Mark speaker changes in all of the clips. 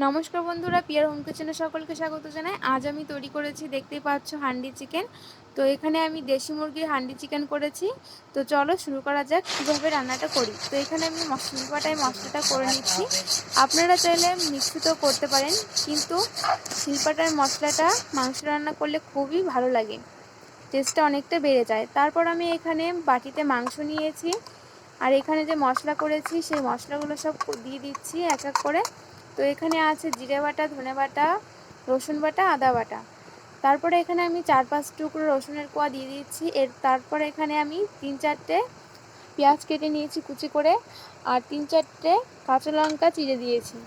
Speaker 1: নমস্কার বন্ধুরা, peer home কিচেনে সকলকে স্বাগত জানাই। আজ আমি তৈরি করেছি, দেখতেই পাচ্ছ, হান্ডি চিকেন। তো এখানে আমি দেশি মুরগির হান্ডি চিকেন করেছি। তো চলো শুরু করা যাক কীভাবে রান্নাটা করি। তো এখানে আমি শিলপাটায় মশলাটা করে নিচ্ছি। আপনারা চাইলে মিক্সিতেও করতে পারেন, কিন্তু শিলপাটার মশলাটা মাংস রান্না করলে খুবই ভালো লাগে, টেস্টটা অনেকটা বেড়ে যায়। তারপর আমি এখানে বাটিতে মাংস নিয়েছি, আর এখানে যে মশলা করেছি সেই মশলাগুলো সব দিয়ে দিচ্ছি এক এক করে। তো এখানে আছে জিরে বাটা, ধনে বাটা, রসুন বাটা, আদা বাটা। তারপরে এখানে আমি 4-5 টুকরো রসুনের কোয়া দিয়ে দিচ্ছি। তারপরে এখানে আমি 3-4টে পেঁয়াজ কেটে নিয়েছি কুচি করে, আর 3-4টে কাঁচা লঙ্কা চিড়ে দিয়েছি।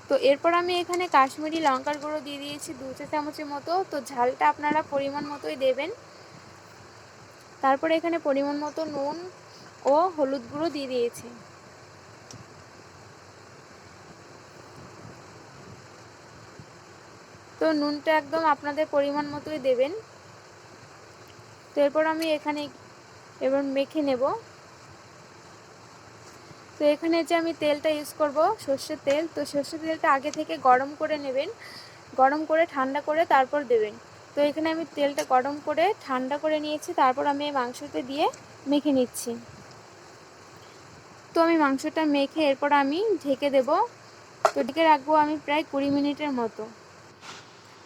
Speaker 1: তো এরপর আমি এখানে কাশ্মীরি লঙ্কার গুঁড়ো দিয়ে দিয়েছি 2 চা চামচের মতো। তো ঝালটা আপনারা পরিমাণ মতোই দেবেন। তারপরে এখানে পরিমাণ মতো নুন ও হলুদ গুঁড়ো দিয়ে দিয়েছি। তো নুনটা একদম আপনাদের পরিমাণ মতোই দেবেন। তো এরপর আমি এখানে এবার মেখে নেব। তো এখানে যে আমি তেলটা ইউজ করব সর্ষের তেল, তো সর্ষের তেলটা আগে থেকে গরম করে নেবেন, গরম করে ঠান্ডা করে তারপর দেবেন। তো এখানে আমি তেলটা গরম করে ঠান্ডা করে নিয়েছি, তারপর আমি এই মাংসতে দিয়ে মেখে নিচ্ছি। তো আমি মাংসটা মেখে এরপর আমি ঢেকে দেব। তো ঢেকে রাখবো আমি প্রায় 20 মিনিটের মতো।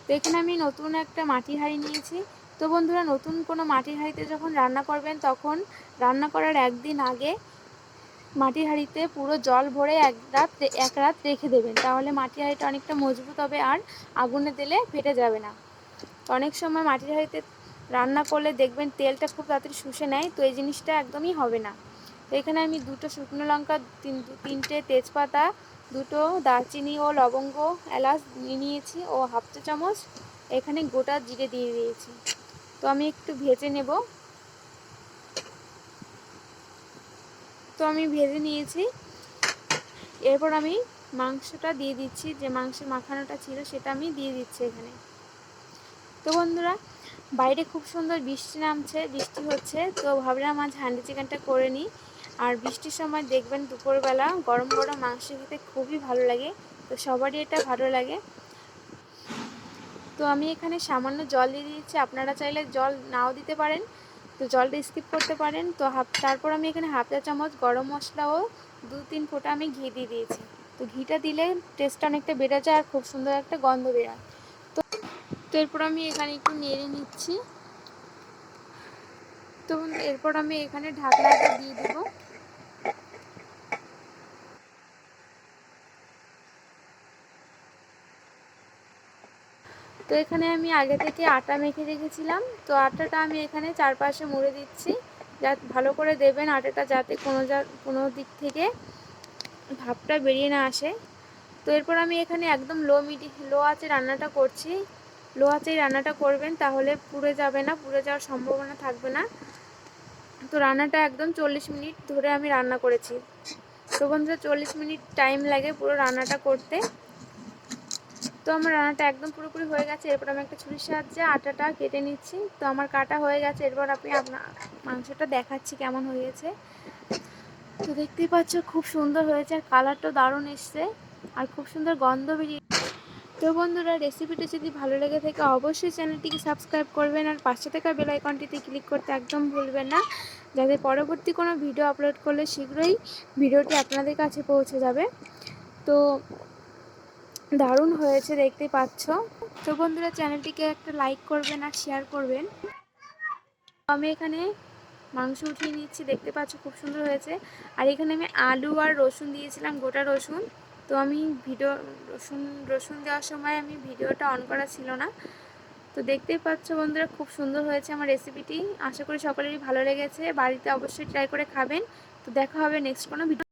Speaker 1: তো এখানে আমি নতুন একটা মাটির হাঁড়ি নিয়েছি। তো বন্ধুরা, নতুন কোনো মাটির হাঁড়িতে যখন রান্না করবেন, তখন রান্না করার একদিন আগে মাটির হাঁড়িতে পুরো জল ভরে এক রাত রেখে দেবেন, তাহলে মাটির হাঁড়িটা অনেকটা মজবুত হবে আর আগুনে দিলে ফেটে যাবে না। তো অনেক সময় মাটির হাঁড়িতে রান্না করলে দেখবেন তেলটা খুব তাড়াতাড়ি শুষে নেয়, তো এই জিনিসটা একদমই হবে না। তো এখানে আমি 2টো শুকনো লঙ্কা, 3টে তেজপাতা, 2টো দারচিনি ও লবঙ্গ, এলাচ নিয়েছি ও হাফ চা চামচ এখানে গোটা জিরে দিয়ে দিয়েছি। তো আমি একটু ভেজে নেব। তো আমি ভেজে নিয়েছি। এরপর আমি মাংসটা দিয়ে দিচ্ছি, যে মাংসের মাখানোটা ছিল সেটা আমি দিয়ে দিচ্ছি এখানে। তো বন্ধুরা, বাইরে খুব সুন্দর বৃষ্টি নামছে, বৃষ্টি হচ্ছে। তো ভাবলাম আজ হান্ডি চিকেনটা করে নিই। আর বৃষ্টির সময় দেখবেন দুপুরবেলা গরম গরম মাংস খেতে খুবই ভালো লাগে। তো সবারই এটা ভালো লাগে। তো আমি এখানে সামান্য জল দিয়ে দিয়েছি, আপনারা চাইলে জল নাও দিতে পারেন, তো জলটা স্কিপ করতে পারেন। তো তারপর আমি এখানে হাফ চা চামচ গরম মশলা ও 2-3 ফোঁটা আমি ঘি দিয়ে দিয়েছি। তো ঘিটা দিলে টেস্টটা অনেকটা বেড়ে যায় আর খুব সুন্দর একটা গন্ধ বেরোয়। তো এরপর আমি এখানে একটু নেড়ে নিচ্ছি। তো এরপর আমি এখানে ঢাকনাটা দিয়ে দেবো। তো এখানে আমি আগে থেকে আটা মেখে রেখেছিলাম। তো আটাটা আমি এখানে চারপাশে মুড়ে দিচ্ছি, ভালো করে দেবেন আটাটা, যাতে কোনো দিক থেকে ভাপটা বেরিয়ে না আসে। তো এরপর আমি এখানে একদম লো আঁচে রান্নাটা করছি। লো আঁচেই রান্নাটা করবেন, তাহলে পুড়ে যাবে না, পুড়ে যাওয়ার সম্ভাবনা থাকবে না। তো রান্নাটা একদম 40 মিনিট ধরে আমি রান্না করেছি। তো বন্ধুরা, 40 মিনিট টাইম লাগে পুরো রান্নাটা করতে। তো আমার রান্নাটা একদম পুরোপুরি হয়ে গেছে। এরপর আমি একটা ছুরির সাহায্যে আটাটা কেটে নিচ্ছি। তো আমার কাটা হয়ে গেছে। এরপর আপনার মাংসটা দেখাচ্ছি কেমন হয়েছে। তো দেখতেই পাচ্ছ খুব সুন্দর হয়েছে, আর কালারটাও দারুণ এসছে, আর খুব সুন্দর গন্ধ বেরিয়ে। তো বন্ধুরা, রেসিপিটা যদি ভালো লেগে থাকে অবশ্যই চ্যানেলটিকে সাবস্ক্রাইব করবেন, আর পাশে থাকা বেল আইকনটিতে ক্লিক করতে একদম ভুলবেন না, যাতে পরবর্তী কোনো ভিডিও আপলোড করলে শীঘ্রই ভিডিওটি আপনাদের কাছে পৌঁছে যাবে। তো দারুণ হয়েছে, দেখতে পাচ্ছ। তো বন্ধুরা, চ্যানেলটিকে একটা লাইক করবেন আর শেয়ার করবেন। আমি এখানে মাংস উঠিয়ে নিচ্ছি, দেখতে পাচ্ছ খুব সুন্দর হয়েছে। আর এখানে আমি আলু আর রসুন দিয়েছিলাম, গোটা রসুন। তো আমি রসুন দেওয়ার সময় আমি ভিডিওটা অন করা ছিল না। তো দেখতেই পাচ্ছ বন্ধুরা, খুব সুন্দর হয়েছে আমার রেসিপিটি। আশা করি সকলেরই ভালো লেগেছে, বাড়িতে অবশ্যই ট্রাই করে খাবেন। তো দেখা হবে নেক্সট কোনো ভিডিও।